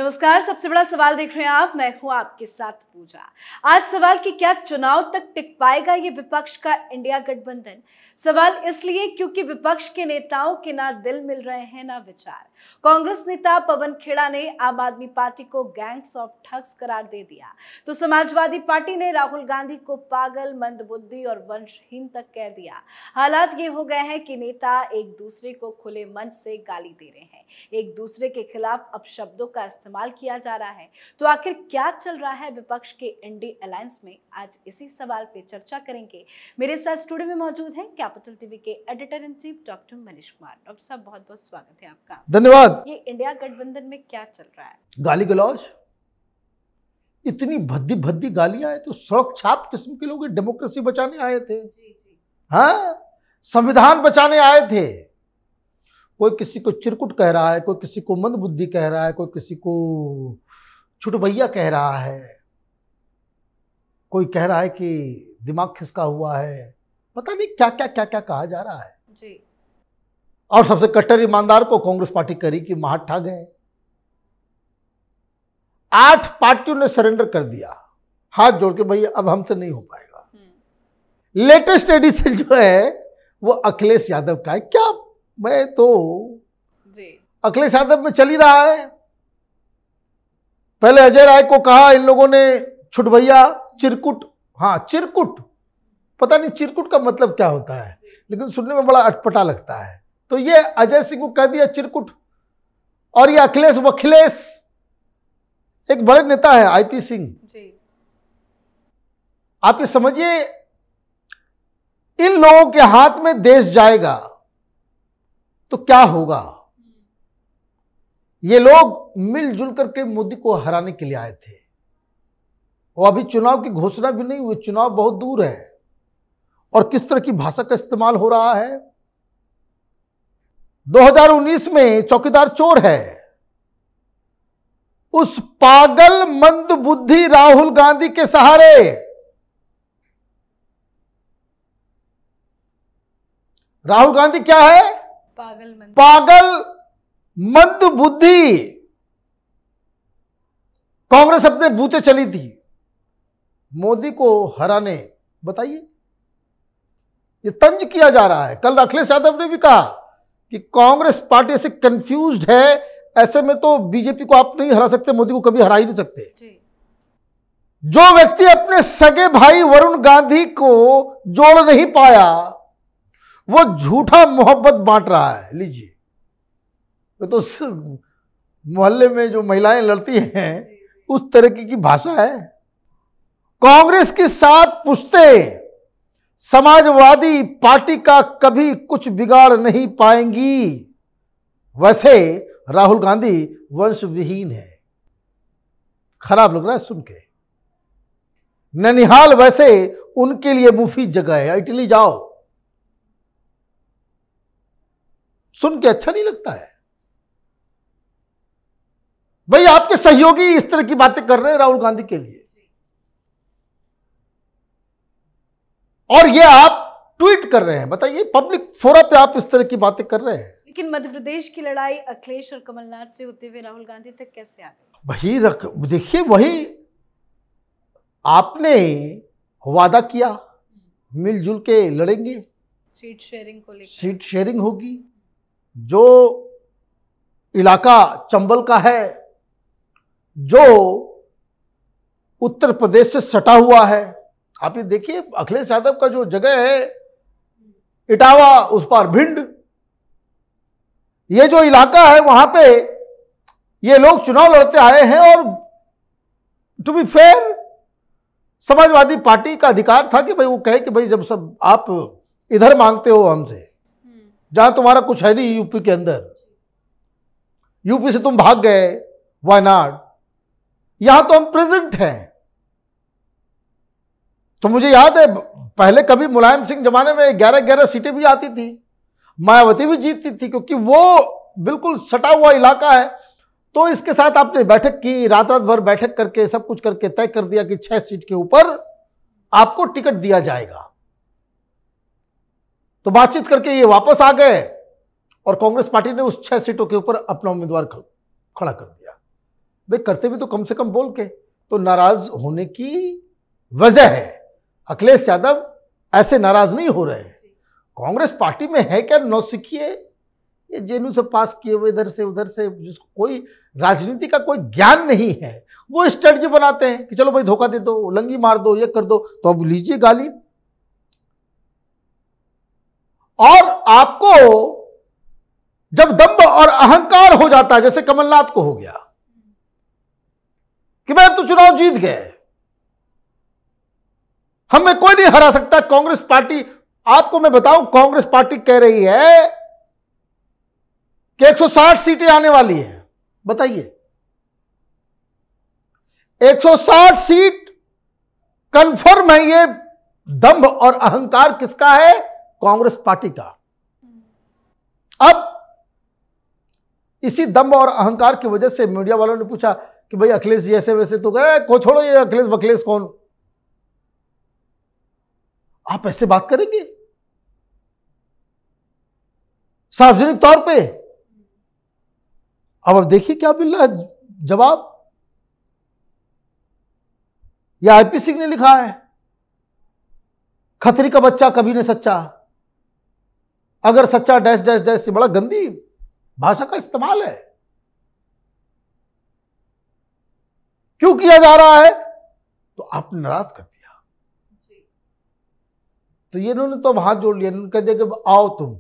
नमस्कार। सबसे बड़ा सवाल देख रहे हैं आप, मैं हूं आपके साथ पूजा। आज सवाल कि क्या चुनाव तक टिक पाएगा ये विपक्ष का इंडिया गठबंधन। सवाल इसलिए क्योंकि विपक्ष के नेताओं के ना दिल मिल रहे हैं ना विचार। कांग्रेस नेता पवन खेड़ा ने आम आदमी पार्टी को गैंग्स ऑफ ठग्स करार दे दिया, तो समाजवादी पार्टी ने राहुल गांधी को पागल, मंदबुद्धि और वंशहीन तक कह दिया। हालात ये हो गए हैं कि नेता एक दूसरे को खुले मंच से गाली दे रहे हैं, एक दूसरे के खिलाफ अपशब्दों का इस्तेमाल किया जा रहा है। तो आखिर क्या चल रहा है विपक्ष के इंडी अलायंस में, आज इसी सवाल पे चर्चा करेंगे। मेरे साथ स्टूडियो में मौजूद हैं कैपिटल टीवी के editor in chief doctor Manish Kumar. Doctor साहब, बहुत बहुत स्वागत है आपका। धन्यवाद। ये इंडिया गठबंधन में क्या चल रहा है? गाली गलौज, इतनी भद्दी भद्दी गालियां आए तो सड़क छाप किस्म के लोग डेमोक्रेसी बचाने आए थे। हाँ, संविधान बचाने आए थे। कोई किसी को चिरकुट कह रहा है, कोई किसी को मंदबुद्धि कह रहा है, कोई किसी को छुटभैया कह रहा है, कोई कह रहा है कि दिमाग खिसका हुआ है, पता नहीं क्या क्या क्या क्या कहा जा रहा है जी। और सबसे कट्टर ईमानदार को कांग्रेस पार्टी करी कि महाट ठग है। 8 पार्टियों ने सरेंडर कर दिया, हाथ जोड़ के, भैया अब हमसे नहीं हो पाएगा। लेटेस्ट एडिशन जो है वो अखिलेश यादव का है। क्या मैं तो जी अखिलेश यादव में चल ही रहा है। पहले अजय राय को कहा इन लोगों ने छुटभैया, चिरकुट। हाँ, चिरकुट, पता नहीं चिरकुट का मतलब क्या होता है, लेकिन सुनने में बड़ा अटपटा लगता है। तो ये अजय सिंह को कह दिया चिरकुट, और ये अखिलेश वखिलेश, एक बड़े नेता है आईपी सिंह जी। आप ये समझिए, इन लोगों के हाथ में देश जाएगा तो क्या होगा। ये लोग मिलजुल करके मोदी को हराने के लिए आए थे। वो अभी चुनाव की घोषणा भी नहीं हुई, चुनाव बहुत दूर है। और किस तरह की भाषा का इस्तेमाल हो रहा है। 2019 में चौकीदार चोर है, उस पागल मंदबुद्धि राहुल गांधी के सहारे राहुल गांधी क्या है? पागल मंदबुद्धि। कांग्रेस अपने बूते चली थी मोदी को हराने। बताइए, ये तंज किया जा रहा है। कल अखिलेश यादव ने भी कहा कि कांग्रेस पार्टी से कंफ्यूज्ड है, ऐसे में तो बीजेपी को आप नहीं हरा सकते, मोदी को कभी हरा ही नहीं सकते। जो व्यक्ति अपने सगे भाई वरुण गांधी को जोड़ नहीं पाया, वो झूठा मोहब्बत बांट रहा है। लीजिए, तो मोहल्ले में जो महिलाएं लड़ती हैं उस तरह की भाषा है। कांग्रेस की 7 पुश्तें समाजवादी पार्टी का कभी कुछ बिगाड़ नहीं पाएंगी। वैसे राहुल गांधी वंश विहीन है। खराब लग रहा है सुन के। ननिहाल वैसे उनके लिए मुफीद जगह है, इटली जाओ। सुन के अच्छा नहीं लगता है। भाई, आपके सहयोगी इस तरह की बातें कर रहे हैं राहुल गांधी के लिए, और ये आप ट्वीट कर रहे हैं। बताइए, पब्लिक फोरम पे आप इस तरह की बातें कर रहे हैं। लेकिन मध्य प्रदेश की लड़ाई अखिलेश और कमलनाथ से होते हुए राहुल गांधी तक कैसे आ गए? वही देखिए, वही आपने वादा किया, मिलजुल के लड़ेंगे, सीट शेयरिंग को लेकर। सीट शेयरिंग होगी। जो इलाका चंबल का है, जो उत्तर प्रदेश से सटा हुआ है, आप ये देखिए, अखिलेश यादव का जो जगह है इटावा, उस पार भिंड, ये जो इलाका है वहां पे ये लोग चुनाव लड़ते आए हैं। और to be fair, Samajwadi Party का अधिकार था कि भाई वो कहे कि भाई जब सब आप इधर मांगते हो हमसे, जहां तुम्हारा कुछ है नहीं यूपी के अंदर, यूपी से तुम भाग गए वायनाड, यहां तो हम प्रेजेंट हैं। तो मुझे याद है पहले कभी मुलायम सिंह जमाने में 11-11 सीटें भी आती थी, मायावती भी जीतती थी, क्योंकि वो बिल्कुल सटा हुआ इलाका है। तो इसके साथ आपने बैठक की, रात भर बैठक करके सब कुछ करके तय कर दिया कि 6 सीट के ऊपर आपको टिकट दिया जाएगा। तो बातचीत करके ये वापस आ गए और कांग्रेस पार्टी ने उस 6 सीटों के ऊपर अपना उम्मीदवार खड़ा कर दिया। भाई करते भी तो कम से कम बोल के, तो नाराज होने की वजह है। अखिलेश यादव ऐसे नाराज नहीं हो रहे हैं। कांग्रेस पार्टी में है क्या नौसिखिए, ये जेनू से पास किए हुए इधर से उधर से, जिसको कोई राजनीति का कोई ज्ञान नहीं है, वो स्ट्रेटजी बनाते हैं कि चलो भाई धोखा दे दो, लंगी मार दो, ये कर दो, तो अब लीजिए गाली। और आपको जब दंभ और अहंकार हो जाता है, जैसे कमलनाथ को हो गया कि भाई अब तो चुनाव जीत गए, हमें कोई नहीं हरा सकता, कांग्रेस पार्टी, आपको मैं बताऊं कांग्रेस पार्टी कह रही है कि 160 सीटें आने वाली हैं। बताइए 160 सीट कंफर्म है। ये दंभ और अहंकार किसका है? कांग्रेस पार्टी का। अब इसी दंभ और अहंकार की वजह से मीडिया वालों ने पूछा कि भाई अखिलेश जी ऐसे वैसे तो गए, को छोड़ो, ये अखिलेश बखिलेश कौन, आप ऐसे बात करेंगे सार्वजनिक तौर पे? अब देखिए क्या मिल रहा है जवाब। यह आईपी सिंह ने लिखा है, खतरी का बच्चा कभी नहीं सच्चा, अगर सच्चा डैश डैश डैश से, बड़ा गंदी भाषा का इस्तेमाल है। क्यों किया जा रहा है? तो आपने नाराज कर दिया। तो ये इन्होंने तो अब हाथ जोड़ लिया, इन्होंने कह दिया कि आओ तुम,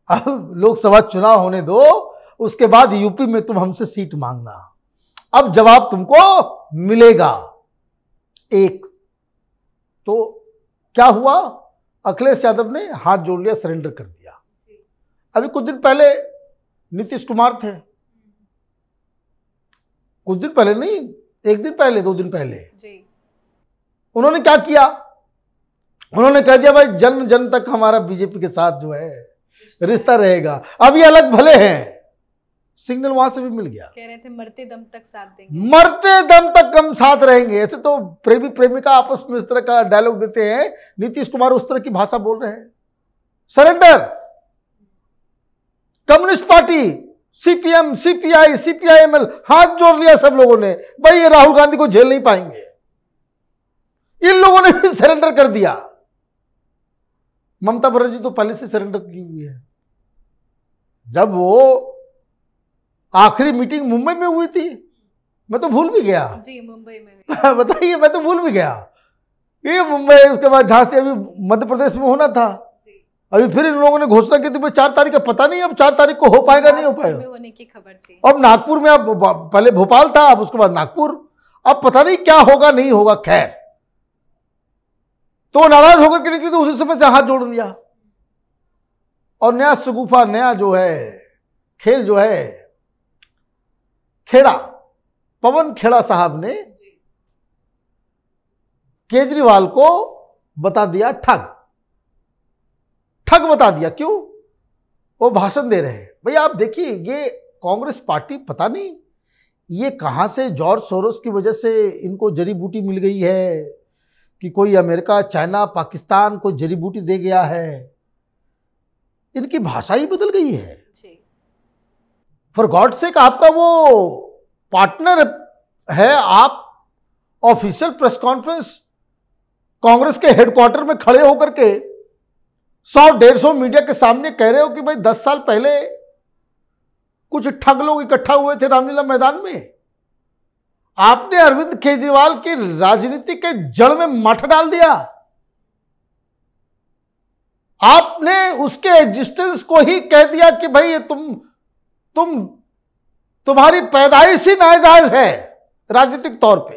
अब लोकसभा चुनाव होने दो, उसके बाद यूपी में तुम हमसे सीट मांगना, अब जवाब तुमको मिलेगा। एक तो क्या हुआ, अखिलेश यादव ने हाथ जोड़ लिया, सरेंडर कर दिया। अभी कुछ दिन पहले नीतीश कुमार थे, कुछ दिन पहले नहीं, एक दिन पहले, 2 दिन पहले जी। उन्होंने क्या किया, उन्होंने कह दिया भाई जन्म जन्म तक हमारा बीजेपी के साथ जो है रिश्ता रहेगा। अब ये अलग भले हैं, सिग्नल वहां से भी मिल गया, कह रहे थे मरते दम तक साथ देंगे, मरते दम तक हम साथ रहेंगे। ऐसे तो प्रेमी प्रेमिका आपस में इस तरह का डायलॉग देते हैं, नीतीश कुमार उस तरह की भाषा बोल रहे हैं। Surrender. Communist party, CPM, CPI, CPIML, हाथ जोड़ लिया सब लोगों ने, भाई ये राहुल गांधी को झेल नहीं पाएंगे। इन लोगों ने भी सरेंडर कर दिया। ममता बनर्जी तो पहले से सरेंडर की हुई है। जब वो आखिरी मीटिंग मुंबई में हुई थी, मैं तो भूल भी गया जी, मुंबई में बताइए, मैं तो भूल भी गया ये मुंबई, उसके बाद झांसी, अभी मध्य प्रदेश में होना था। अभी फिर इन लोगों ने घोषणा की थी भाई 4 तारीख का, पता नहीं अब 4 तारीख को हो पाएगा नहीं हो पाएगा, होने की खबर थी। अब नागपुर में, अब पहले भोपाल था, अब उसके बाद नागपुर, अब पता नहीं क्या होगा नहीं होगा। खैर, तो नाराज होकर के निकली, तो उसी समय से हाथ जोड़ लिया। और नया शगुफा, नया जो है खेल जो है, खेड़ा, पवन खेड़ा साहब ने केजरीवाल को बता दिया ठग। ठग बता दिया, क्यों? वो भाषण दे रहे हैं। भाई आप देखिए, ये कांग्रेस पार्टी पता नहीं ये कहां से, जॉर्ज सोरोस की वजह से इनको जड़ी बूटी मिल गई है कि कोई अमेरिका, चाइना, पाकिस्तान कोई जड़ी बूटी दे गया है, इनकी भाषा ही बदल गई है। फॉर गॉड सेक, आपका वो पार्टनर है, आप ऑफिशियल प्रेस कॉन्फ्रेंस कांग्रेस के हेडक्वार्टर में खड़े होकर के 100-150 मीडिया के सामने कह रहे हो कि भाई 10 साल पहले कुछ ठग लोग इकट्ठा हुए थे रामलीला मैदान में। आपने अरविंद केजरीवाल की राजनीति के जड़ में मठ डाल दिया। आपने उसके एग्जिस्टेंस को ही कह दिया कि भाई ये तुम्हारी पैदाइश ही नाजायज है राजनीतिक तौर पे,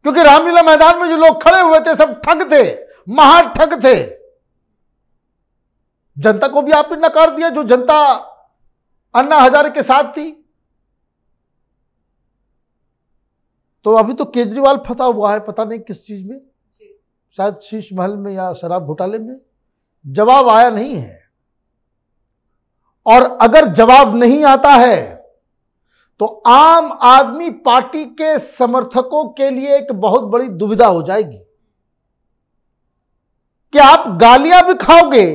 क्योंकि रामलीला मैदान में जो लोग खड़े हुए थे सब ठग थे, महा ठग थे। जनता को भी आपने नकार दिया, जो जनता अन्ना हजारे के साथ थी। तो अभी तो केजरीवाल फंसा हुआ है, पता नहीं किस चीज में, शायद शीश महल में या शराब घोटाले में। जवाब आया नहीं है, और अगर जवाब नहीं आता है तो आम आदमी पार्टी के समर्थकों के लिए एक बहुत बड़ी दुविधा हो जाएगी कि आप गालियां भी खाओगे,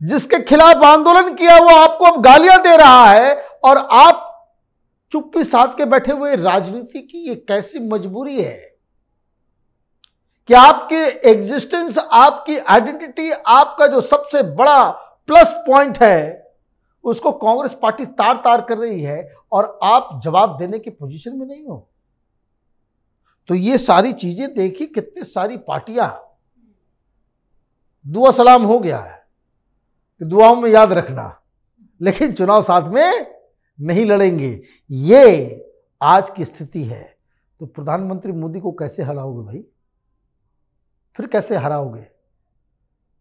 जिसके खिलाफ आंदोलन किया वो आपको अब गालियां दे रहा है, और आप चुप्पी साध के बैठे हुए राजनीति की ये कैसी मजबूरी है कि आपके एग्जिस्टेंस, आपकी आइडेंटिटी, आपका जो सबसे बड़ा प्लस पॉइंट है उसको कांग्रेस पार्टी तार तार कर रही है और आप जवाब देने की पोजीशन में नहीं हो। तो ये सारी चीजें देखी, कितनी सारी पार्टियां, दुआ सलाम हो गया है कि दुआओं में याद रखना, लेकिन चुनाव साथ में नहीं लड़ेंगे। ये आज की स्थिति है। तो प्रधानमंत्री मोदी को कैसे हराओगे भाई? फिर कैसे हराओगे?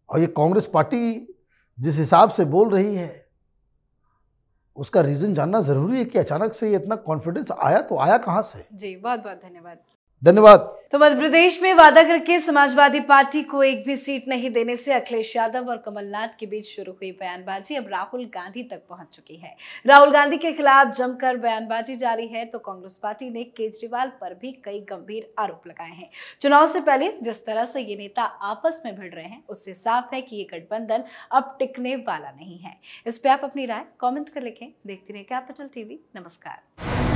और ये कांग्रेस पार्टी जिस हिसाब से बोल रही है उसका रीजन जानना जरूरी है कि अचानक से ये इतना कॉन्फिडेंस आया, तो आया कहां से? जी, बहुत बहुत धन्यवाद। धन्यवाद। तो मध्य प्रदेश में वादा करके समाजवादी पार्टी को एक भी सीट नहीं देने से अखिलेश यादव और कमलनाथ के बीच शुरू हुई बयानबाजी अब राहुल गांधी तक पहुंच चुकी है। राहुल गांधी के खिलाफ जमकर बयानबाजी जारी है तो कांग्रेस पार्टी ने केजरीवाल पर भी कई गंभीर आरोप लगाए हैं। चुनाव से पहले जिस तरह से ये नेता आपस में भिड़ रहे हैं उससे साफ है कि ये गठबंधन अब टिकने वाला नहीं है। इस पे आप अपनी राय कॉमेंट कर लिखें। देखते रहिए कैपिटल टीवी। नमस्कार।